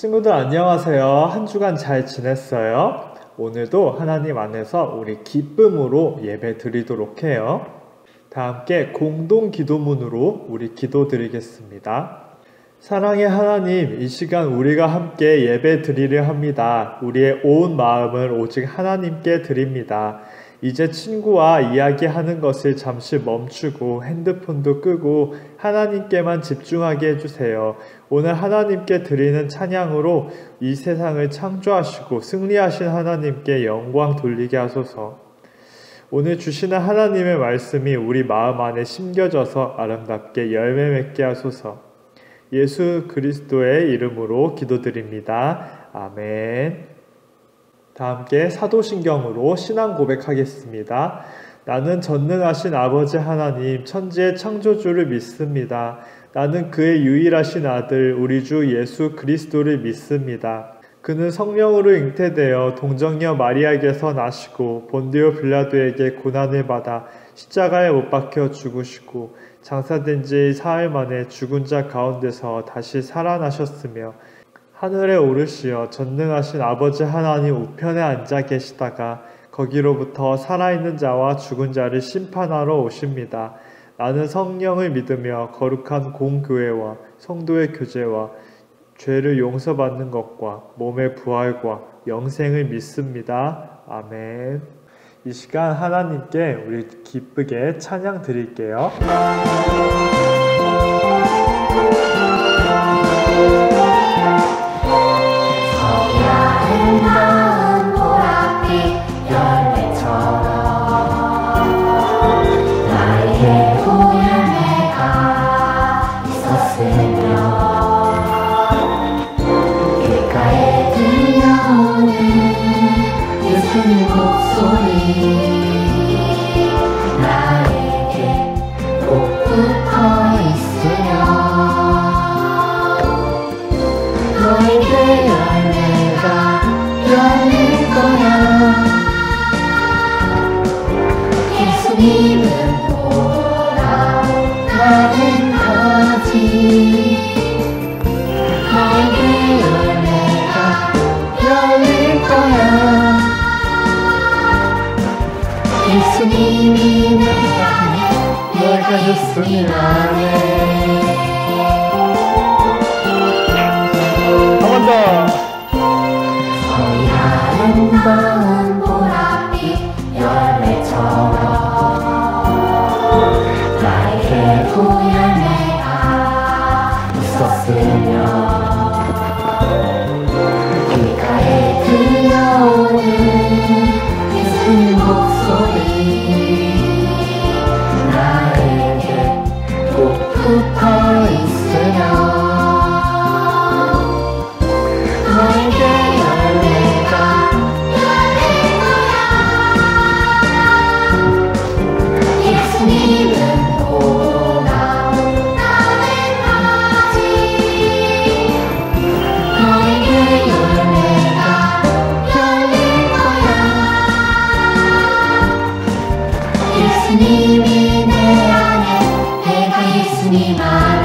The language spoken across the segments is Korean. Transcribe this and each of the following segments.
친구들 안녕하세요. 한 주간 잘 지냈어요? 오늘도 하나님 안에서 우리 기쁨으로 예배 드리도록 해요. 다 함께 공동 기도문으로 우리 기도 드리겠습니다. 사랑의 하나님, 이 시간 우리가 함께 예배 드리려 합니다. 우리의 온 마음을 오직 하나님께 드립니다. 이제 친구와 이야기하는 것을 잠시 멈추고 핸드폰도 끄고 하나님께만 집중하게 해주세요. 오늘 하나님께 드리는 찬양으로 이 세상을 창조하시고 승리하신 하나님께 영광 돌리게 하소서. 오늘 주시는 하나님의 말씀이 우리 마음 안에 심겨져서 아름답게 열매 맺게 하소서. 예수 그리스도의 이름으로 기도드립니다. 아멘. 다 함께 사도신경으로 신앙 고백하겠습니다. 나는 전능하신 아버지 하나님 천지의 창조주를 믿습니다. 나는 그의 유일하신 아들 우리 주 예수 그리스도를 믿습니다. 그는 성령으로 잉태되어 동정녀 마리아에게서 나시고 본디오 빌라도에게 고난을 받아 십자가에 못 박혀 죽으시고 장사된 지 사흘 만에 죽은 자 가운데서 다시 살아나셨으며 하늘에 오르시어 전능하신 아버지 하나님 우편에 앉아 계시다가 거기로부터 살아있는 자와 죽은 자를 심판하러 오십니다. 나는 성령을 믿으며 거룩한 공교회와 성도의 교제와 죄를 용서받는 것과 몸의 부활과 영생을 믿습니다. 아멘. 이 시간 하나님께 우리 기쁘게 찬양 드릴게요. 아름다운 보랏빛 열매처럼 나에게 열매가 있었으면 귓가에 들려오는 예수님 목소리 나에게 꼭 붙어 있으면 너에게 열릴 거야. 예수님은 돌아오는 거지. 너에게 열매가 열릴 거야. 예수님이 내 안에 내가 예수님 안에. 한 번 더. 아름다운 보랏빛 열매처럼 나에게 열매가 있었으면 귓가에 들려오는 예수님 목소리 나에게 꼭 붙어 있으면 너에게 예수님이 내 안에 내가 예수님 안에.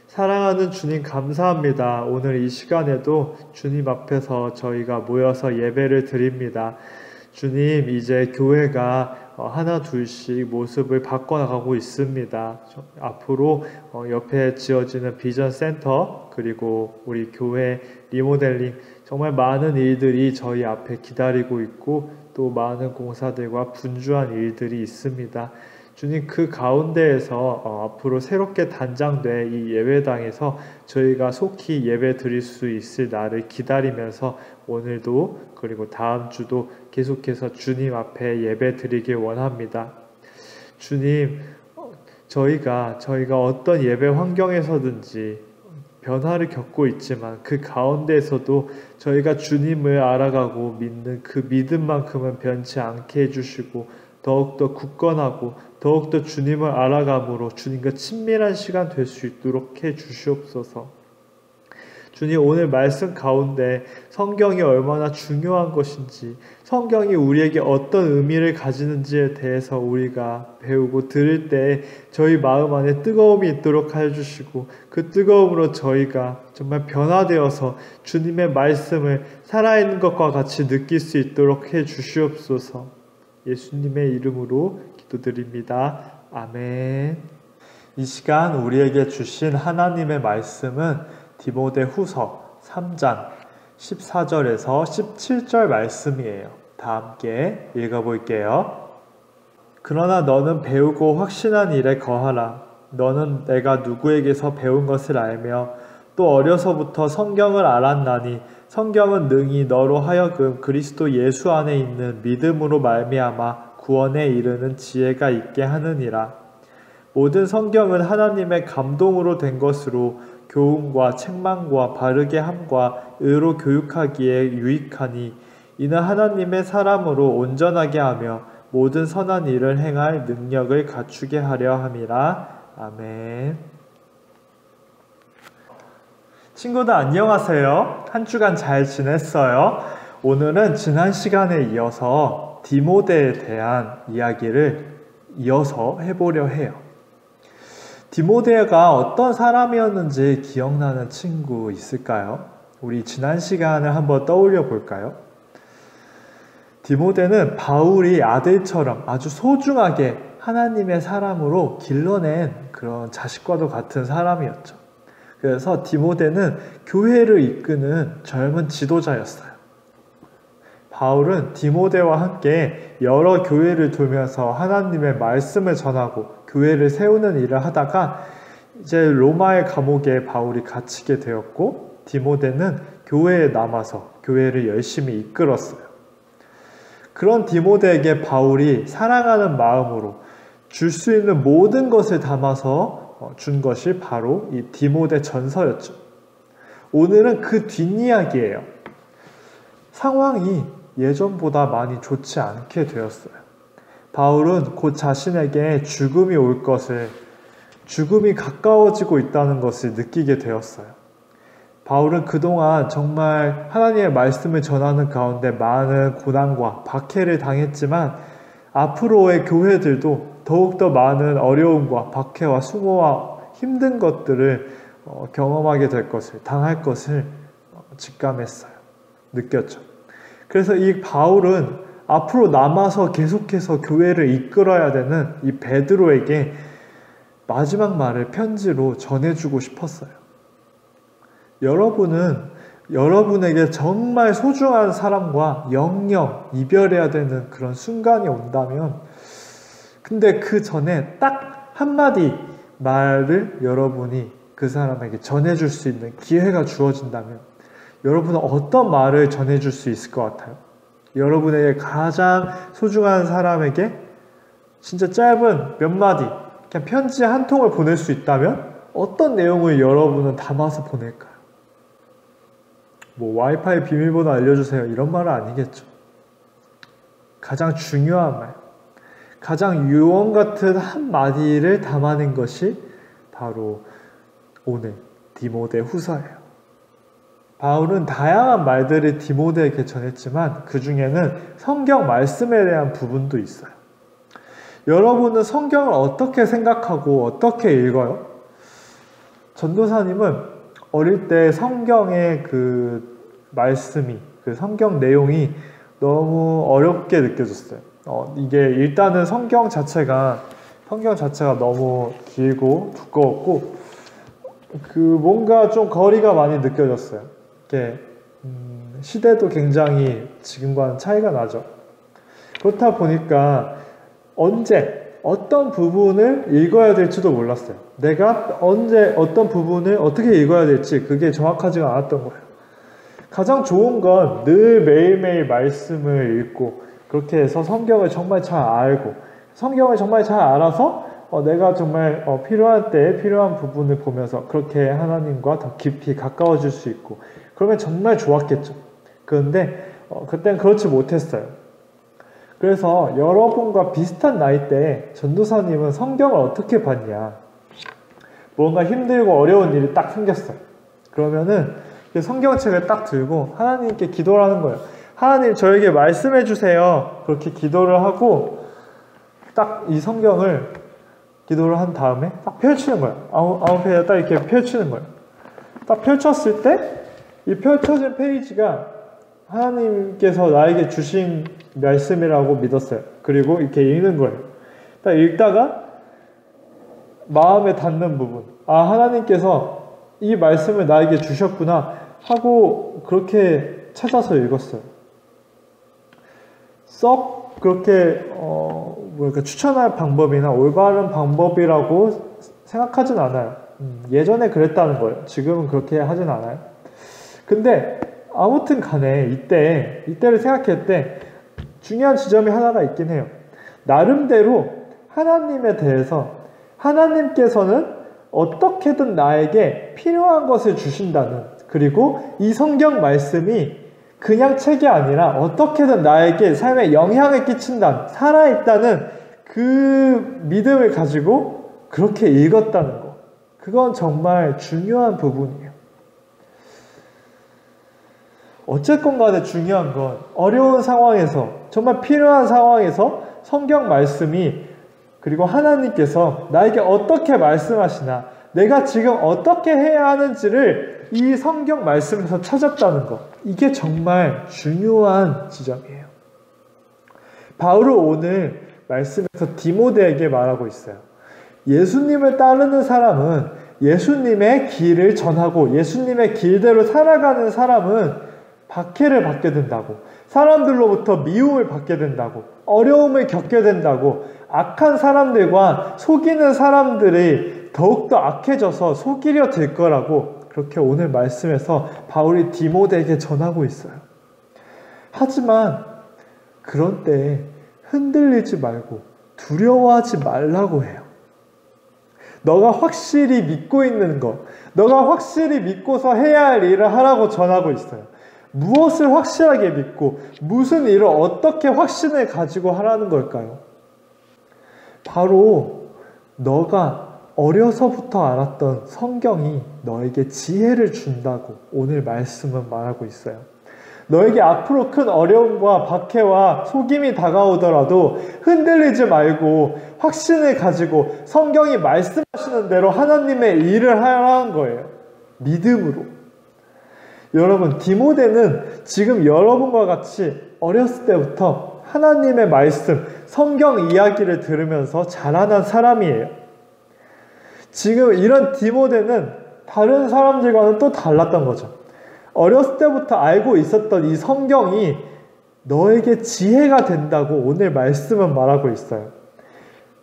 사랑하는 주님 감사합니다. 오늘 이 시간에도 주님 앞에서 저희가 모여서 예배를 드립니다. 주님, 이제 교회가 하나 둘씩 모습을 바꿔나가고 있습니다. 앞으로 옆에 지어지는 비전 센터 그리고 우리 교회 리모델링 정말 많은 일들이 저희 앞에 기다리고 있고 또 많은 공사들과 분주한 일들이 있습니다. 주님, 그 가운데에서 앞으로 새롭게 단장된 이 예배당에서 저희가 속히 예배 드릴 수 있을 날을 기다리면서 오늘도 그리고 다음 주도 계속해서 주님 앞에 예배 드리길 원합니다. 주님, 저희가 어떤 예배 환경에서든지 변화를 겪고 있지만 그 가운데에서도 저희가 주님을 알아가고 믿는 그 믿음만큼은 변치 않게 해주시고 더욱더 굳건하고 더욱더 주님을 알아감으로 주님과 친밀한 시간 될 수 있도록 해 주시옵소서. 주님, 오늘 말씀 가운데 성경이 얼마나 중요한 것인지, 성경이 우리에게 어떤 의미를 가지는지에 대해서 우리가 배우고 들을 때 저희 마음 안에 뜨거움이 있도록 해주시고, 그 뜨거움으로 저희가 정말 변화되어서 주님의 말씀을 살아있는 것과 같이 느낄 수 있도록 해주시옵소서. 예수님의 이름으로 기도드립니다. 아멘. 이 시간 우리에게 주신 하나님의 말씀은 디모데후서 3장 14절에서 17절 말씀이에요. 다 함께 읽어볼게요. 그러나 너는 배우고 확신한 일에 거하라. 너는 내가 누구에게서 배운 것을 알며 또 어려서부터 성경을 알았나니 성경은 능히 너로 하여금 그리스도 예수 안에 있는 믿음으로 말미암아 구원에 이르는 지혜가 있게 하느니라. 모든 성경은 하나님의 감동으로 된 것으로 교훈과 책망과 바르게 함과 의로 교육하기에 유익하니 이는 하나님의 사람으로 온전하게 하며 모든 선한 일을 행할 능력을 갖추게 하려 함이라. 아멘. 친구들 안녕하세요. 한 주간 잘 지냈어요? 오늘은 지난 시간에 이어서 디모데에 대한 이야기를 이어서 해보려 해요. 디모데가 어떤 사람이었는지 기억나는 친구 있을까요? 우리 지난 시간을 한번 떠올려 볼까요? 디모데는 바울이 아들처럼 아주 소중하게 하나님의 사람으로 길러낸 그런 자식과도 같은 사람이었죠. 그래서 디모데는 교회를 이끄는 젊은 지도자였어요. 바울은 디모데와 함께 여러 교회를 돌면서 하나님의 말씀을 전하고 교회를 세우는 일을 하다가 이제 로마의 감옥에 바울이 갇히게 되었고 디모데는 교회에 남아서 교회를 열심히 이끌었어요. 그런 디모데에게 바울이 사랑하는 마음으로 줄 수 있는 모든 것을 담아서 준 것이 바로 이 디모데 전서였죠. 오늘은 그 뒷이야기예요. 상황이 예전보다 많이 좋지 않게 되었어요. 바울은 곧 자신에게 죽음이 올 것을, 죽음이 가까워지고 있다는 것을 느끼게 되었어요. 바울은 그동안 정말 하나님의 말씀을 전하는 가운데 많은 고난과 박해를 당했지만 앞으로의 교회들도 더욱더 많은 어려움과 박해와 수모와 힘든 것들을 경험하게 될 것을, 당할 것을 직감했어요. 느꼈죠. 그래서 이 바울은 앞으로 남아서 계속해서 교회를 이끌어야 되는 이 베드로에게 마지막 말을 편지로 전해주고 싶었어요. 여러분은 여러분에게 정말 소중한 사람과 영영 이별해야 되는 그런 순간이 온다면, 근데 그 전에 딱 한마디 말을 여러분이 그 사람에게 전해줄 수 있는 기회가 주어진다면 여러분은 어떤 말을 전해줄 수 있을 것 같아요? 여러분에게 가장 소중한 사람에게 진짜 짧은 몇 마디, 그냥 편지 한 통을 보낼 수 있다면 어떤 내용을 여러분은 담아서 보낼까요? 뭐 와이파이 비밀번호 알려주세요 이런 말은 아니겠죠. 가장 중요한 말, 가장 유언 같은 한마디를 담아낸 것이 바로 오늘 디모데 후서예요. 바울은 다양한 말들을 디모데에게 전했지만 그 중에는 성경 말씀에 대한 부분도 있어요. 여러분은 성경을 어떻게 생각하고 어떻게 읽어요? 전도사님은 어릴 때 성경의 그 말씀이, 그 성경 내용이 너무 어렵게 느껴졌어요. 이게 일단은 성경 자체가 너무 길고 두꺼웠고 그 뭔가 좀 거리가 많이 느껴졌어요. 이게 시대도 굉장히 지금과는 차이가 나죠. 그렇다 보니까 언제 어떤 부분을 읽어야 될지도 몰랐어요. 내가 언제 어떤 부분을 어떻게 읽어야 될지 그게 정확하지가 않았던 거예요. 가장 좋은 건 늘 매일매일 말씀을 읽고 그렇게 해서 성경을 정말 잘 알고 성경을 정말 잘 알아서 내가 정말 필요한 때에 필요한 부분을 보면서 그렇게 하나님과 더 깊이 가까워질 수 있고 그러면 정말 좋았겠죠. 그런데 그땐 그렇지 못했어요. 그래서 여러분과 비슷한 나이대에 전도사님은 성경을 어떻게 봤냐, 뭔가 힘들고 어려운 일이 딱 생겼어요. 그러면은 성경책을 딱 들고 하나님께 기도를 하는 거예요. 하나님 저에게 말씀해 주세요. 그렇게 기도를 하고 딱 이 성경을 기도를 한 다음에 딱 펼치는 거예요. 아무 페이지에 딱 이렇게 펼치는 거예요. 딱 펼쳤을 때 이 펼쳐진 페이지가 하나님께서 나에게 주신 말씀이라고 믿었어요. 그리고 이렇게 읽는 거예요. 딱 읽다가 마음에 닿는 부분, 하나님께서 이 말씀을 나에게 주셨구나 하고 그렇게 찾아서 읽었어요. 썩 그렇게 추천할 방법이나 올바른 방법이라고 생각하진 않아요. 예전에 그랬다는 거예요. 지금은 그렇게 하진 않아요. 근데 아무튼 간에 이때를 생각할 때 중요한 지점이 하나가 있긴 해요. 나름대로 하나님에 대해서 하나님께서는 어떻게든 나에게 필요한 것을 주신다는, 그리고 이 성경 말씀이 그냥 책이 아니라 어떻게든 나에게 삶에 영향을 끼친다는, 살아있다는 그 믿음을 가지고 그렇게 읽었다는 거. 그건 정말 중요한 부분이에요. 어쨌건 간에 중요한 건 어려운 상황에서, 정말 필요한 상황에서 성경 말씀이, 그리고 하나님께서 나에게 어떻게 말씀하시나, 내가 지금 어떻게 해야 하는지를 이 성경 말씀에서 찾았다는 것. 이게 정말 중요한 지점이에요. 바울은 오늘 말씀에서 디모데에게 말하고 있어요. 예수님을 따르는 사람은, 예수님의 길을 전하고 예수님의 길대로 살아가는 사람은 박해를 받게 된다고, 사람들로부터 미움을 받게 된다고, 어려움을 겪게 된다고, 악한 사람들과 속이는 사람들이 더욱더 악해져서 속이려 될 거라고, 그렇게 오늘 말씀에서 바울이 디모데에게 전하고 있어요. 하지만 그런 때에 흔들리지 말고 두려워하지 말라고 해요. 너가 확실히 믿고 있는 것, 너가 확실히 믿고서 해야 할 일을 하라고 전하고 있어요. 무엇을 확실하게 믿고 무슨 일을 어떻게 확신을 가지고 하라는 걸까요? 바로 너가 어려서부터 알았던 성경이 너에게 지혜를 준다고 오늘 말씀은 말하고 있어요. 너에게 앞으로 큰 어려움과 박해와 속임이 다가오더라도 흔들리지 말고 확신을 가지고 성경이 말씀하시는 대로 하나님의 일을 하라는 거예요. 믿음으로. 여러분, 디모데는 지금 여러분과 같이 어렸을 때부터 하나님의 말씀, 성경 이야기를 들으면서 자라난 사람이에요. 지금 이런 디모데는 다른 사람들과는 또 달랐던 거죠. 어렸을 때부터 알고 있었던 이 성경이 너에게 지혜가 된다고 오늘 말씀은 말하고 있어요.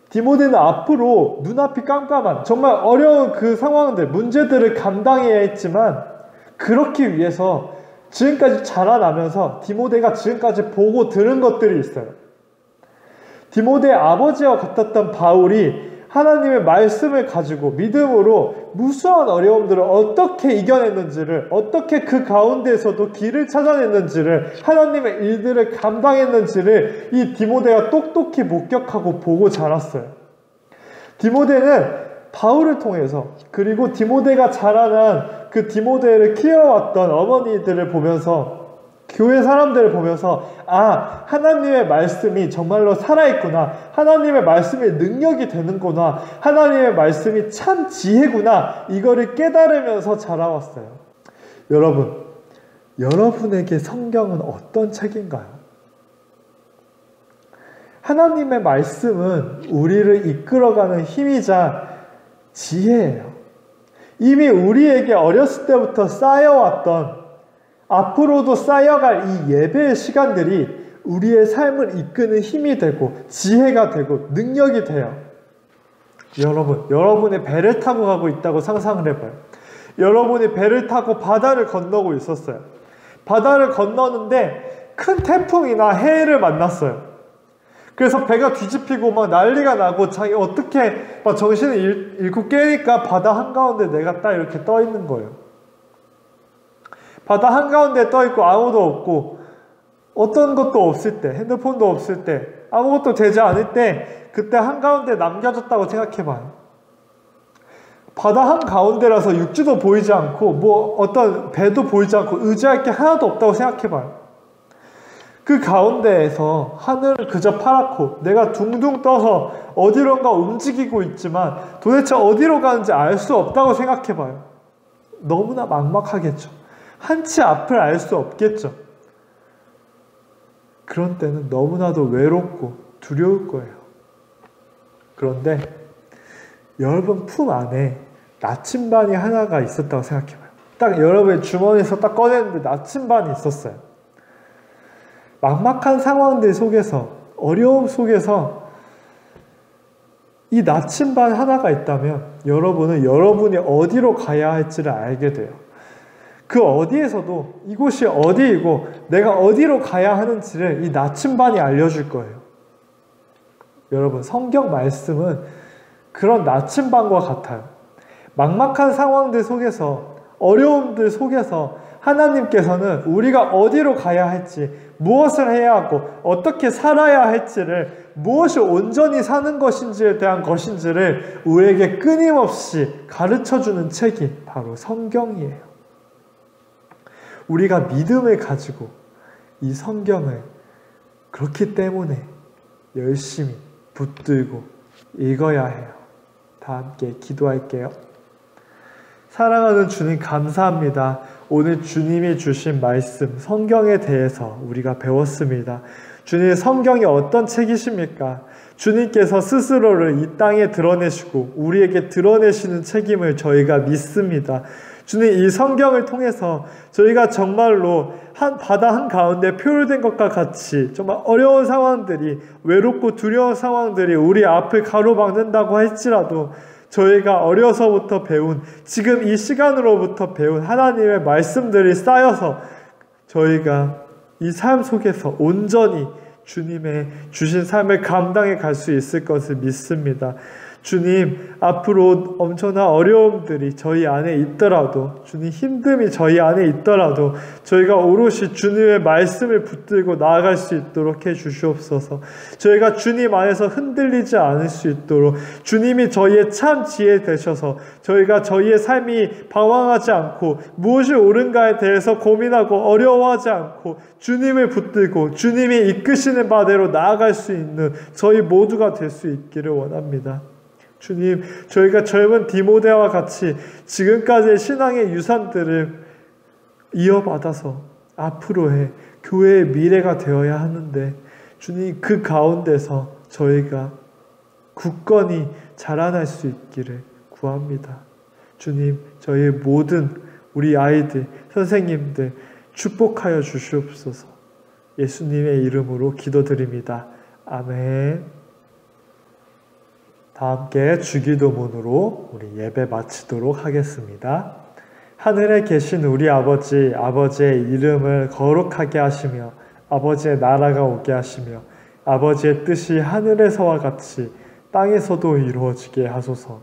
디모데는 앞으로 눈앞이 깜깜한 정말 어려운 그 상황들, 문제들을 감당해야 했지만 그렇기 위해서 지금까지 자라나면서 디모데가 지금까지 보고 들은 것들이 있어요. 디모데의 아버지와 같았던 바울이 하나님의 말씀을 가지고 믿음으로 무수한 어려움들을 어떻게 이겨냈는지를, 어떻게 그 가운데에서도 길을 찾아냈는지를, 하나님의 일들을 감당했는지를 이 디모데가 똑똑히 목격하고 보고 자랐어요. 디모데는 바울을 통해서, 그리고 디모데가 자라난 그 디모데를 키워왔던 어머니들을 보면서, 교회 사람들을 보면서 하나님의 말씀이 정말로 살아있구나, 하나님의 말씀이 능력이 되는구나, 하나님의 말씀이 참 지혜구나, 이거를 깨달으면서 자라왔어요. 여러분, 여러분에게 성경은 어떤 책인가요? 하나님의 말씀은 우리를 이끌어가는 힘이자 지혜예요. 이미 우리에게 어렸을 때부터 쌓여왔던, 앞으로도 쌓여갈 이 예배의 시간들이 우리의 삶을 이끄는 힘이 되고 지혜가 되고 능력이 돼요. 여러분, 여러분의 배를 타고 가고 있다고 상상을 해봐요. 여러분이 배를 타고 바다를 건너고 있었어요. 바다를 건너는데 큰 태풍이나 해를 만났어요. 그래서 배가 뒤집히고 막 난리가 나고 자기 어떻게 막 정신을 잃고 깨니까 바다 한가운데 내가 딱 이렇게 떠 있는 거예요. 바다 한가운데 떠 있고 아무도 없고 어떤 것도 없을 때, 핸드폰도 없을 때, 아무것도 되지 않을 때, 그때 한가운데 남겨졌다고 생각해봐요. 바다 한가운데라서 육지도 보이지 않고 뭐 어떤 배도 보이지 않고 의지할 게 하나도 없다고 생각해봐요. 그 가운데에서 하늘을 그저 파랗고 내가 둥둥 떠서 어디론가 움직이고 있지만 도대체 어디로 가는지 알 수 없다고 생각해봐요. 너무나 막막하겠죠. 한치 앞을 알 수 없겠죠. 그런 때는 너무나도 외롭고 두려울 거예요. 그런데 여러분 품 안에 나침반이 하나가 있었다고 생각해봐요. 딱 여러분의 주머니에서 딱 꺼냈는데 나침반이 있었어요. 막막한 상황들 속에서, 어려움 속에서 이 나침반 하나가 있다면 여러분은 여러분이 어디로 가야 할지를 알게 돼요. 그 어디에서도 이곳이 어디이고 내가 어디로 가야 하는지를 이 나침반이 알려줄 거예요. 여러분, 성경 말씀은 그런 나침반과 같아요. 막막한 상황들 속에서, 어려움들 속에서 하나님께서는 우리가 어디로 가야 할지, 무엇을 해야 하고 어떻게 살아야 할지를, 무엇이 온전히 사는 것인지에 대한 것인지를 우리에게 끊임없이 가르쳐주는 책이 바로 성경이에요. 우리가 믿음을 가지고 이 성경을 그렇기 때문에 열심히 붙들고 읽어야 해요. 다 함께 기도할게요. 사랑하는 주님, 감사합니다. 오늘 주님이 주신 말씀, 성경에 대해서 우리가 배웠습니다. 주님, 성경이 어떤 책이십니까? 주님께서 스스로를 이 땅에 드러내시고 우리에게 드러내시는 책임을 저희가 믿습니다. 주님, 이 성경을 통해서 저희가 정말로 바다 한가운데 표류된 것과 같이 정말 어려운 상황들이, 외롭고 두려운 상황들이 우리 앞을 가로막는다고 할지라도 저희가 어려서부터 배운, 지금 이 시간으로부터 배운 하나님의 말씀들이 쌓여서 저희가 이 삶 속에서 온전히 주님의 주신 삶을 감당해 갈 수 있을 것을 믿습니다. 주님, 앞으로 엄청난 어려움들이 저희 안에 있더라도, 주님, 힘듦이 저희 안에 있더라도 저희가 오롯이 주님의 말씀을 붙들고 나아갈 수 있도록 해주시옵소서. 저희가 주님 안에서 흔들리지 않을 수 있도록 주님이 저희의 참 지혜 되셔서 저희가 저희의 삶이 방황하지 않고 무엇이 옳은가에 대해서 고민하고 어려워하지 않고 주님을 붙들고 주님이 이끄시는 바대로 나아갈 수 있는 저희 모두가 될 수 있기를 원합니다. 주님, 저희가 젊은 디모데와 같이 지금까지의 신앙의 유산들을 이어받아서 앞으로의 교회의 미래가 되어야 하는데, 주님, 그 가운데서 저희가 굳건히 자라날 수 있기를 구합니다. 주님, 저희의 모든 우리 아이들, 선생님들 축복하여 주시옵소서. 예수님의 이름으로 기도드립니다. 아멘. 다 함께 주기도문으로 우리 예배 마치도록 하겠습니다. 하늘에 계신 우리 아버지, 아버지의 이름을 거룩하게 하시며 아버지의 나라가 오게 하시며 아버지의 뜻이 하늘에서와 같이 땅에서도 이루어지게 하소서.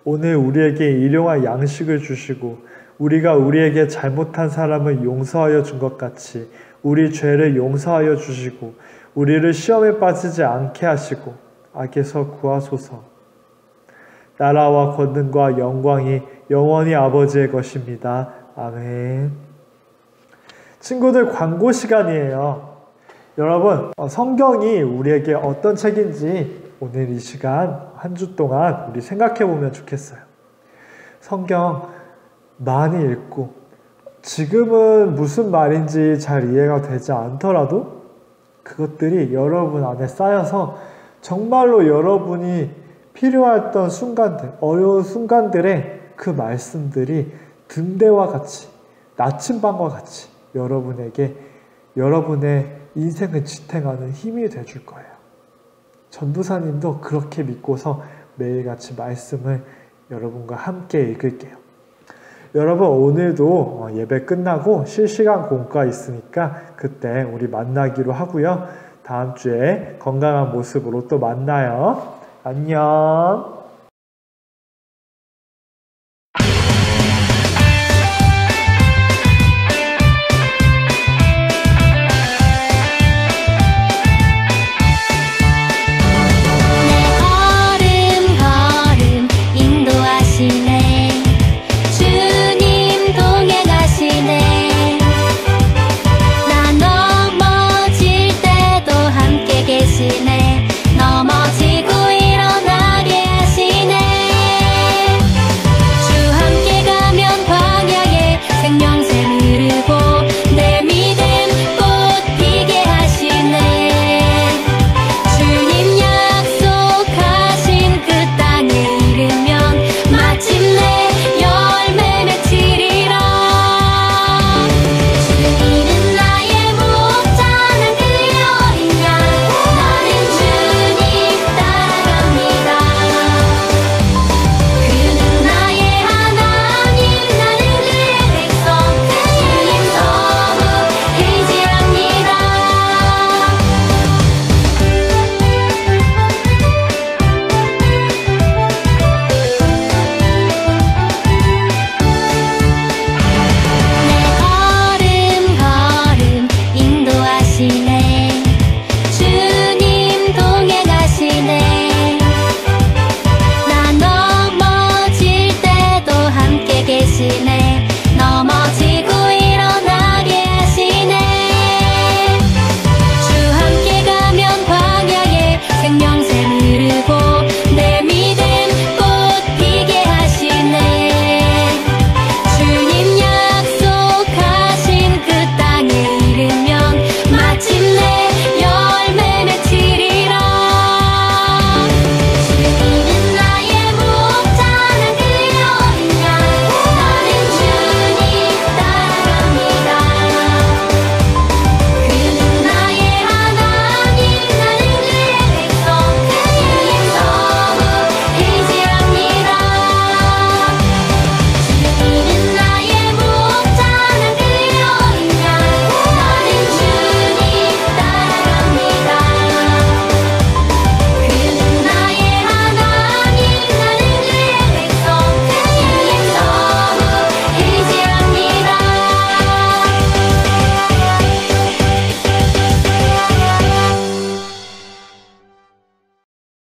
오늘 우리에게 일용할 양식을 주시고 우리가 우리에게 잘못한 사람을 용서하여 준 것 같이 우리 죄를 용서하여 주시고 우리를 시험에 빠지지 않게 하시고 악에서 구하소서. 나라와 권능과 영광이 영원히 아버지의 것입니다. 아멘. 친구들, 광고 시간이에요. 여러분, 성경이 우리에게 어떤 책인지 오늘 이 시간 한 주 동안 우리 생각해 보면 좋겠어요. 성경 많이 읽고 지금은 무슨 말인지 잘 이해가 되지 않더라도 그것들이 여러분 안에 쌓여서 정말로 여러분이 필요했던 순간들, 어려운 순간들에 그 말씀들이 등대와 같이, 나침반과 같이 여러분에게 여러분의 인생을 지탱하는 힘이 되줄 거예요. 전도사님도 그렇게 믿고서 매일같이 말씀을 여러분과 함께 읽을게요. 여러분, 오늘도 예배 끝나고 실시간 공과 있으니까 그때 우리 만나기로 하고요. 다음 주에 건강한 모습으로 또 만나요. 안녕.